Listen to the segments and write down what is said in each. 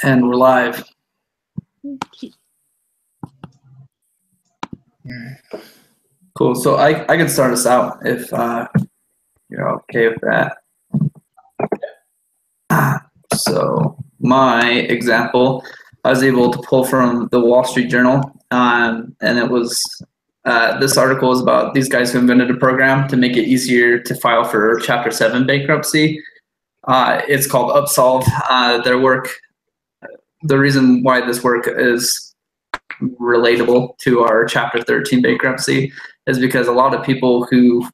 And we're live. Cool. So I can start us out if you're okay with that. So my example, I was able to pull from the Wall Street Journal, and it was this article is about these guys who invented a program to make it easier to file for Chapter 7 bankruptcy. It's called Upsolve. Their work, the reason why this work is relatable to our Chapter 13 bankruptcy is because a lot of people who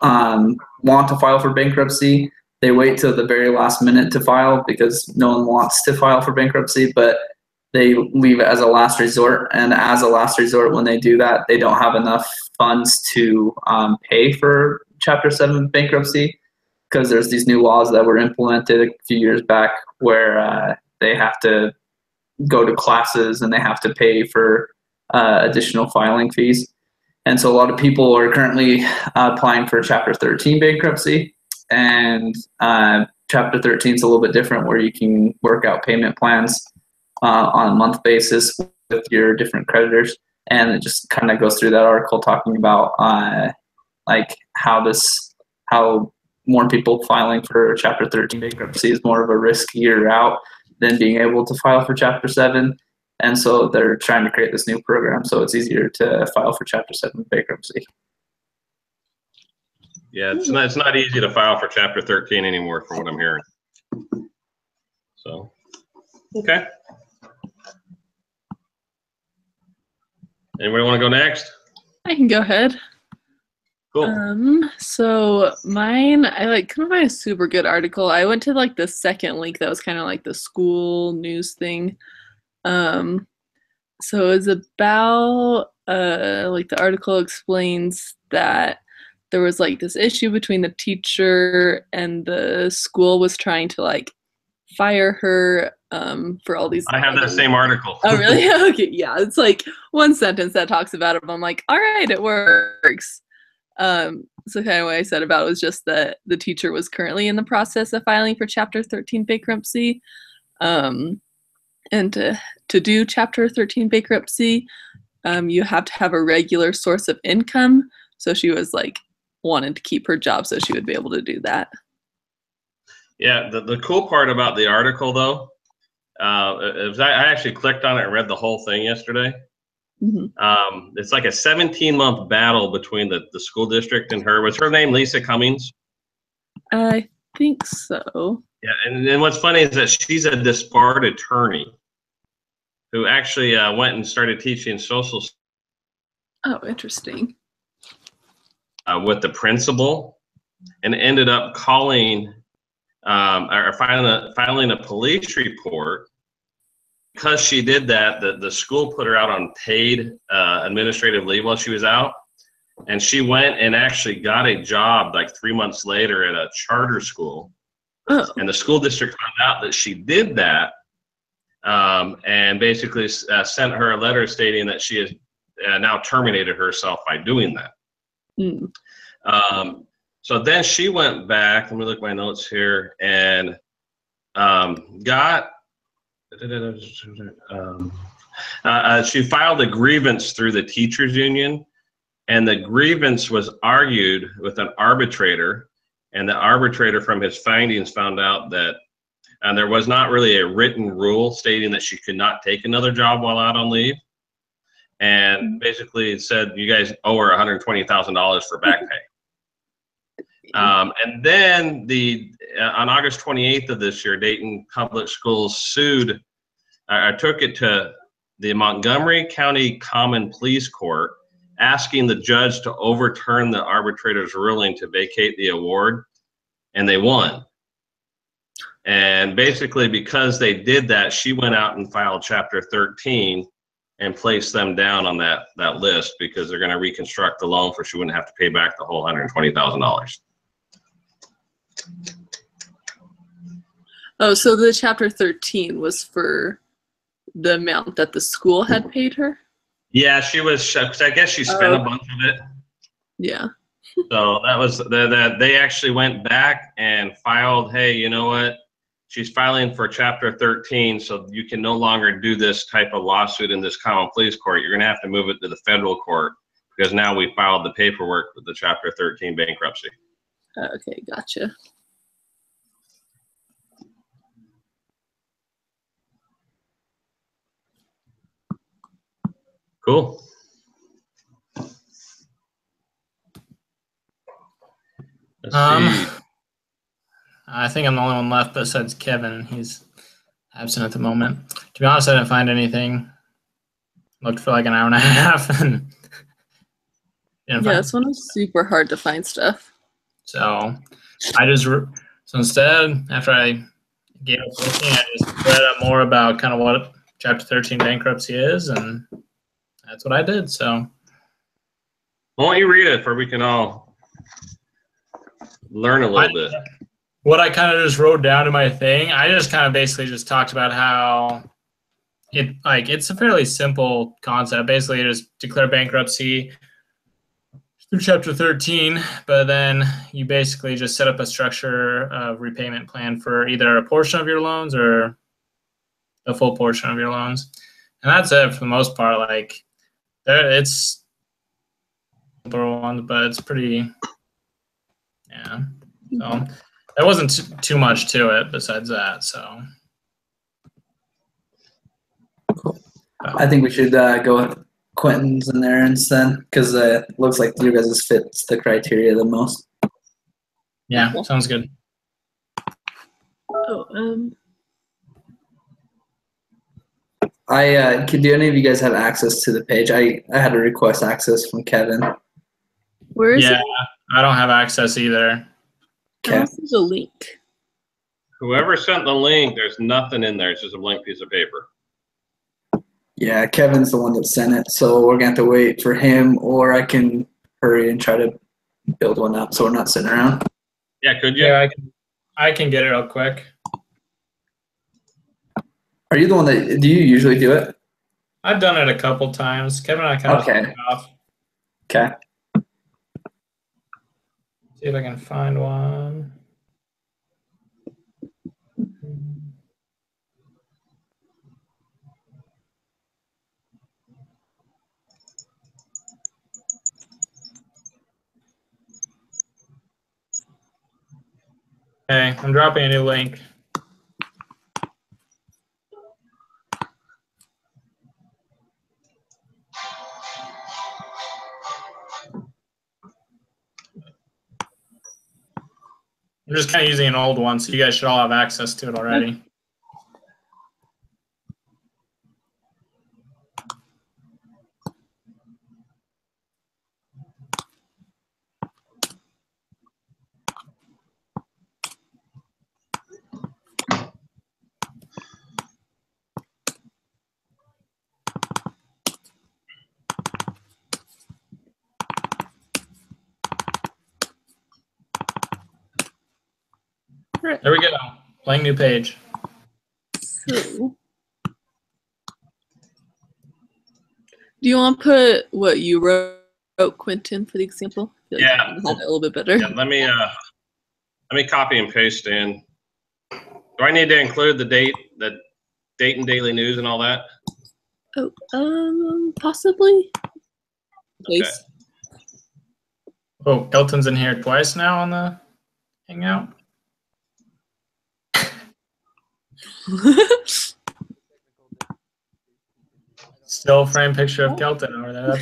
want to file for bankruptcy, they wait till the very last minute to file because no one wants to file for bankruptcy, but they leave it as a last resort. And as a last resort, when they do that, they don't have enough funds to pay for Chapter 7 bankruptcy because there's these new laws that were implemented a few years back where they have to go to classes and they have to pay for additional filing fees. And so a lot of people are currently applying for Chapter 13 bankruptcy. And Chapter 13 is a little bit different where you can work out payment plans on a month basis with your different creditors. And it just kind of goes through that article talking about like how more people filing for Chapter 13 bankruptcy is more of a riskier route than being able to file for Chapter 7. And so they're trying to create this new program so it's easier to file for Chapter 7 bankruptcy. Yeah, it's not easy to file for Chapter 13 anymore from what I'm hearing. So, okay. Anybody want to go next? I can go ahead. Cool. So mine, I couldn't find a super good article. I went to the second link that was kind of like the school news thing. So it was about the article explains that there was this issue between the teacher and the school was trying to fire her for all these. I have that same article. Oh really? Okay, yeah. It's one sentence that talks about it, but I'm like, all right, it works. So kind of what I said about it was just that the teacher was currently in the process of filing for Chapter 13 bankruptcy. And to do Chapter 13 bankruptcy, you have to have a regular source of income. So she was wanted to keep her job so she would be able to do that. Yeah, the cool part about the article though, is I actually clicked on it and read the whole thing yesterday. Mm-hmm. It's like a 17-month battle between the school district and her. Was her name Lisa Cummings? I think so. Yeah, and what's funny is that she's a disbarred attorney who actually went and started teaching social. Oh, interesting. With the principal, and ended up calling or filing a police report. Because she did that, the school put her out on paid administrative leave while she was out, and she went and actually got a job 3 months later at a charter school. Oh. And the school district found out that she did that, and basically sent her a letter stating that she has now terminated herself by doing that. Mm. So then she went back, let me look at my notes here, and she filed a grievance through the teachers union, and the grievance was argued with an arbitrator, and the arbitrator from his findings found out that there was not really a written rule stating that she could not take another job while out on leave. And basically it said, you guys owe her $120,000 for back pay. And then on August 28th of this year, Dayton Public Schools sued, took it to the Montgomery County Common Pleas Court, asking the judge to overturn the arbitrator's ruling to vacate the award, and they won. And basically because they did that, she went out and filed Chapter 13 and place them down on that list because they're going to reconstruct the loan for she wouldn't have to pay back the whole $120,000. Oh, so the Chapter 13 was for the amount that the school had paid her? Yeah, she was, I guess she spent a bunch of it. Yeah. So that was, they actually went back and filed, hey, you know what? she's filing for Chapter 13, so you can no longer do this type of lawsuit in this common pleas court. You're going to have to move it to the federal court because now we filed the paperwork with the Chapter 13 bankruptcy. Okay, gotcha. Cool. Let's see. I think I'm the only one left besides Kevin. He's absent at the moment. To be honest, I didn't find anything. Looked for like an hour and a half, and didn't find This one was super hard to find stuff. So so instead, after I gave up looking, I just read up more about kind of what Chapter 13 bankruptcy is, and that's what I did. So Why don't you read it for we can all learn a little bit? What I kind of just wrote down in my thing, I just kind of basically just talked about how it's a fairly simple concept. Basically, you just declare bankruptcy through Chapter 13, but then you basically just set up a structure of repayment plan for either a portion of your loans or a full portion of your loans. And that's it for the most part. Like, it's simple ones, but it's pretty, yeah. So there wasn't too much to it besides that, so. I think we should go with Quentin's and Aaron's then, because it looks like you guys fits the criteria the most. Yeah, sounds good. Oh, Do any of you guys have access to the page? I had to request access from Kevin. where is Yeah, it? I don't have access either. I don't see the link. Whoever sent the link, there's nothing in there. It's just a blank piece of paper. Yeah, Kevin's the one that sent it, so we're gonna have to wait for him, or I can hurry and try to build one up so we're not sitting around. Yeah, could you? Yeah, I can get it real quick. Are you the one that, do you usually do it? I've done it a couple times. Kevin and I kind of Okay. off. Okay. See if I can find one. Okay, I'm dropping a new link. I'm just kind of using an old one, so you guys should all have access to it already. There we go. Blank new page. So, do you want to put what you wrote, Quentin, for the example? I feel like Yeah. you can have it a little bit better. Yeah, let me copy and paste in. Do I need to include the Dayton Daily News and all that? Oh, possibly. Please. Oh, Elton's in here twice now on the Hangout. Still frame picture of Kelton over there.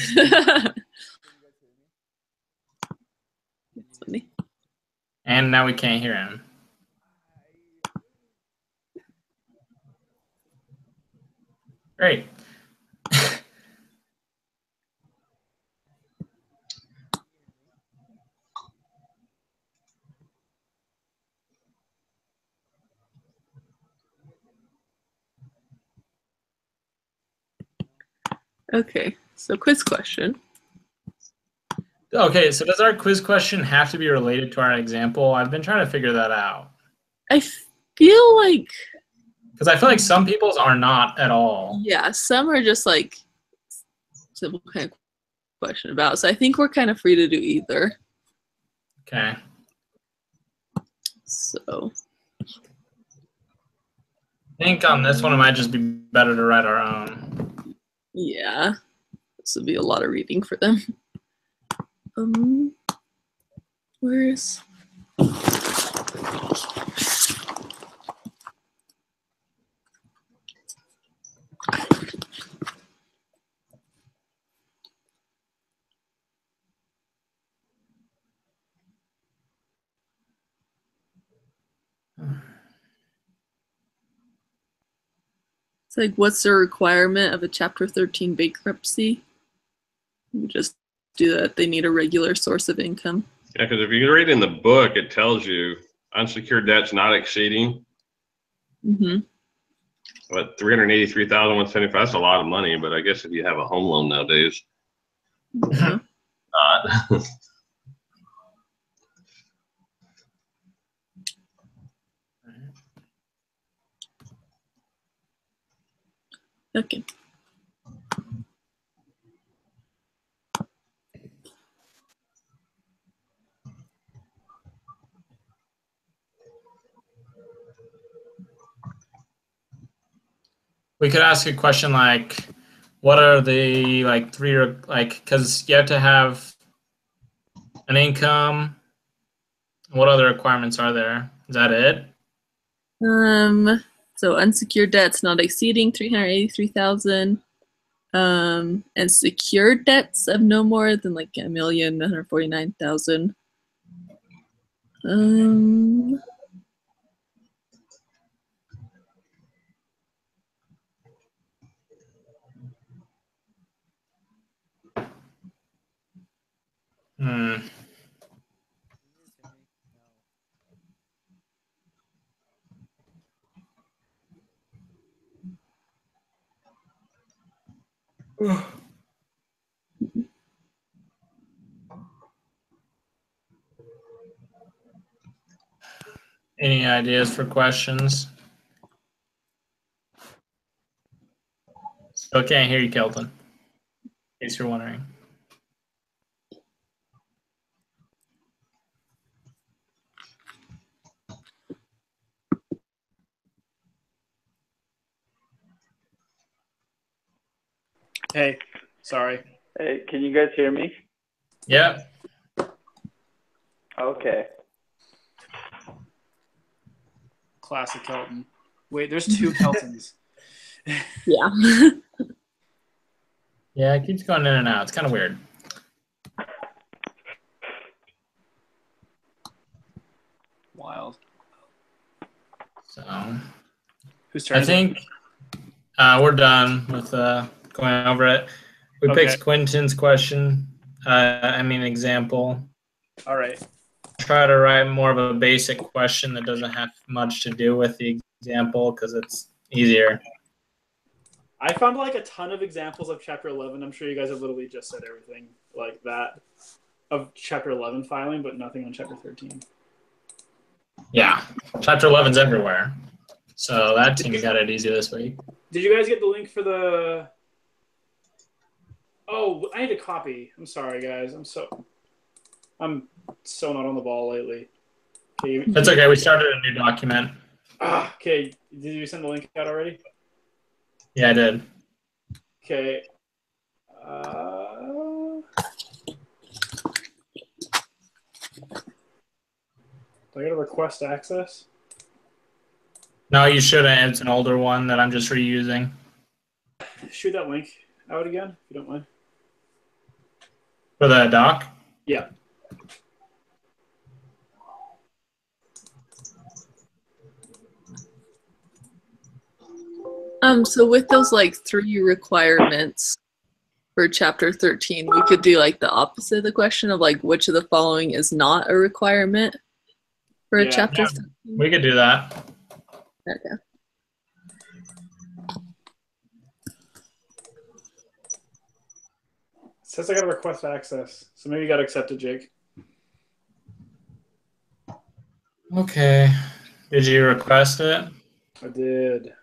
That's funny. And now we can't hear him. Great. Okay, so quiz question. Okay, so does our quiz question have to be related to our example? I've been trying to figure that out. I feel like, because I feel like some people's are not at all. yeah, some are just like simple kind of question about. So I think we're kind of free to do either. Okay. So I think on this one, it might just be better to write our own. Yeah, this would be a lot of reading for them. Where's it's like, what's the requirement of a Chapter 13 bankruptcy? You just do that. They need a regular source of income. Yeah, because if you read in the book, it tells you unsecured debts not exceeding Mm-hmm. what, 383,175. That's a lot of money, but I guess if you have a home loan nowadays, Yeah. not. Okay. We could ask a question like, what are the because you have to have an income. What other requirements are there? Is that it? So unsecured debts not exceeding 383,000. And secured debts of no more than like 1,149,000. Any ideas for questions? Still can't hear you, Kelton. In case you're wondering. Hey, sorry. Hey, can you guys hear me? Yeah. Okay. Classic Kelton. Wait, there's two Keltons. Yeah. Yeah, it keeps going in and out. It's kind of weird. Wild. So Whose turn I is it? think we're done with going over it. We Okay. picked Quentin's question. Example. All right. Try to write more of a basic question that doesn't have much to do with the example because it's easier. I found like a ton of examples of Chapter 11. I'm sure you guys have literally just said everything like that of Chapter 11 filing, but nothing on Chapter 13. Yeah, Chapter 11's everywhere. So that team got it easy this week. Did you guys get the link for the... Oh, I need a copy. I'm sorry, guys. I'm so not on the ball lately. Okay, That's okay. We started a new document. Okay. Did you send the link out already? Yeah, I did. Okay. Do I gotta request access? No, you shouldn't. It's an older one that I'm just reusing. Shoot that link out again, if you don't mind. For the doc? Yeah. So with those like 3 requirements for Chapter 13, we could do like the opposite of the question of like which of the following is not a requirement for a Yeah. Chapter Yeah. 13. We could do that. Okay. It says I gotta request access, so maybe you gotta accept it, Jake. Okay. Did you request it? I did.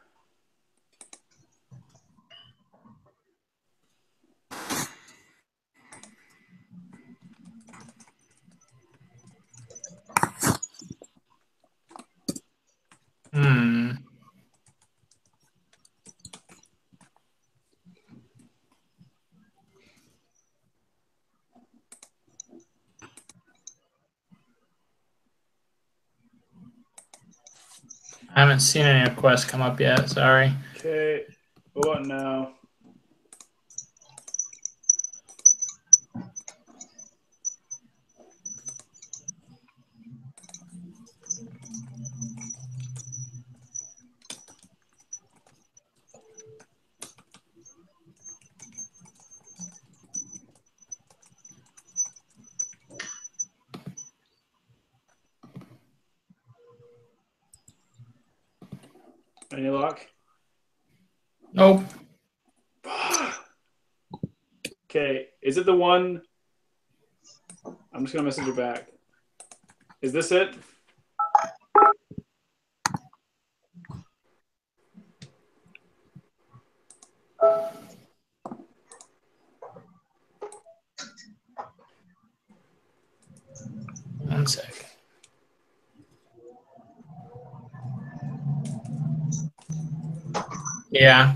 I haven't seen any requests come up yet. Sorry. Okay. What about now? Any luck? Nope. Okay. Is it the one? I'm just gonna message her back. Is this it? One sec. Yeah.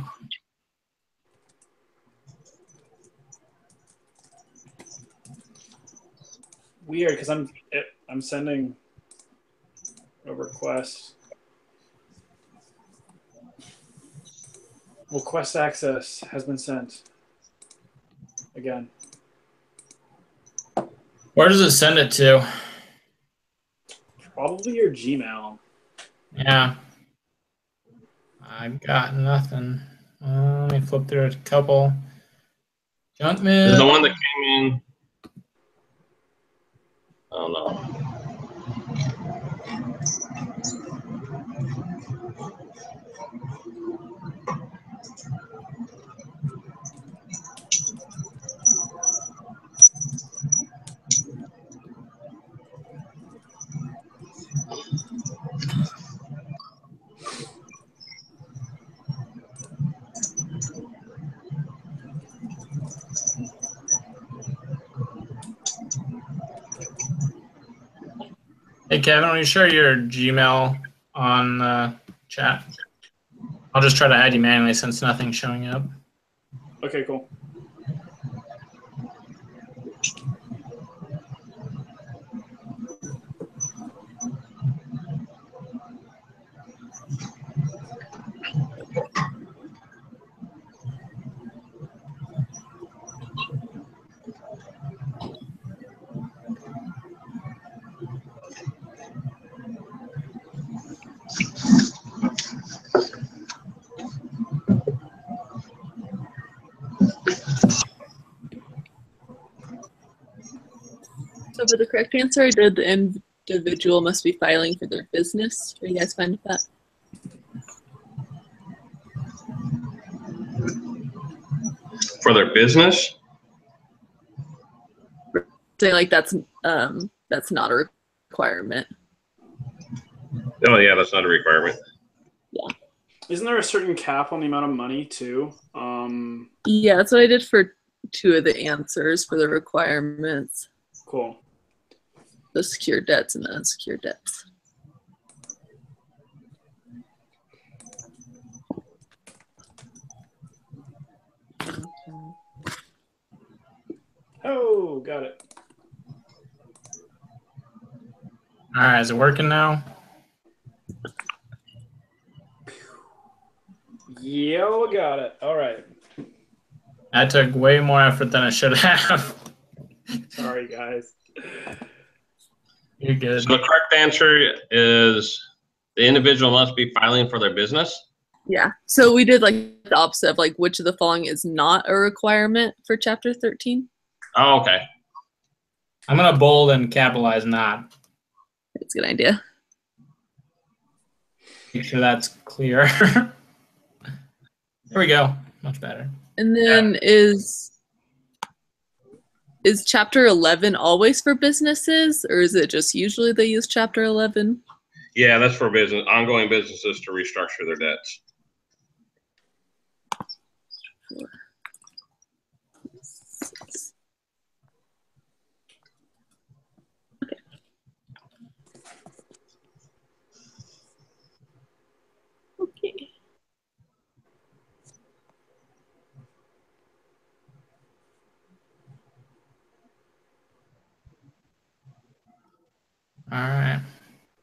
Weird, because I'm sending a request. Request access has been sent. Again. Where does it send it to? Probably your Gmail. Yeah. I got nothing. Let me flip through a couple. Junk Is mail. the one that came in? Oh no. Hey, Kevin, will you share your Gmail on chat? I'll just try to add you manually since nothing's showing up. Okay, cool. So for the correct answer, I did the individual must be filing for their business. Are you guys fine with that? For their business? Saying like that's not a requirement. Oh yeah, that's not a requirement. Isn't there a certain cap on the amount of money too? Yeah, that's what I did for 2 of the answers for the requirements. Cool. The secure debts and the unsecured debts. Oh, got it. All right, is it working now? Yo, got it. All right. That took way more effort than it should have. Sorry, guys. You're good. So the correct answer is the individual must be filing for their business. Yeah. So we did like the opposite of like which of the following is not a requirement for chapter 13. Oh, okay. I'm going to bold and capitalize not. That's a good idea. Make sure that's clear. There we go. Much better. And then is chapter 11 always for businesses, or is it just usually they use chapter 11? Yeah, that's for business, ongoing businesses to restructure their debts. Okay. All right.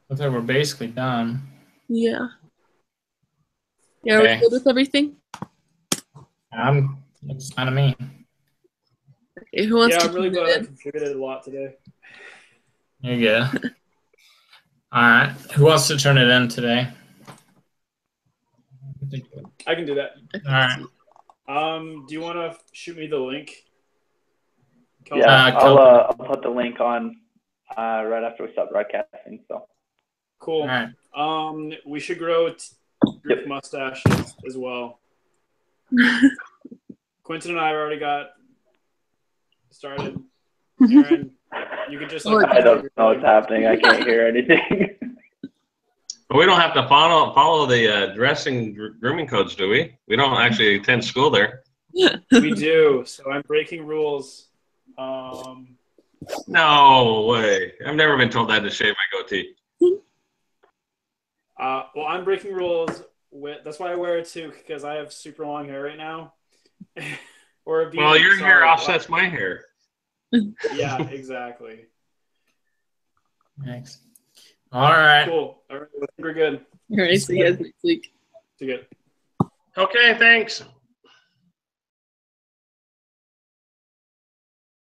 Looks like we're basically done. Yeah. Yeah, we're Okay. good with everything. Looks fine to me. Okay, who wants Yeah, to I'm really turn glad it I in? contributed a lot today. You're good. All right. Who wants to turn it in today? I can do that. All right. Do you want to shoot me the link? Yeah, Kelvin. I'll put the link on right after we stop broadcasting. So Cool. All right. We should grow group mustaches as well. Quentin and I have already got started. Aaron, you could just like. I don't know what's happening. I can't hear anything. But we don't have to follow the dressing grooming codes, do we? We don't actually attend school there. We do. So I'm breaking rules. No way. I've never been told I had to shave my goatee. Well, I'm breaking rules. That's why I wear it too, because I have super long hair right now. Or a beard. Well, your hair sorry. offsets my hair. Yeah, exactly. Thanks. All right. Cool. All right, I think we're good. All right, see you guys next week. See you good. Okay, thanks.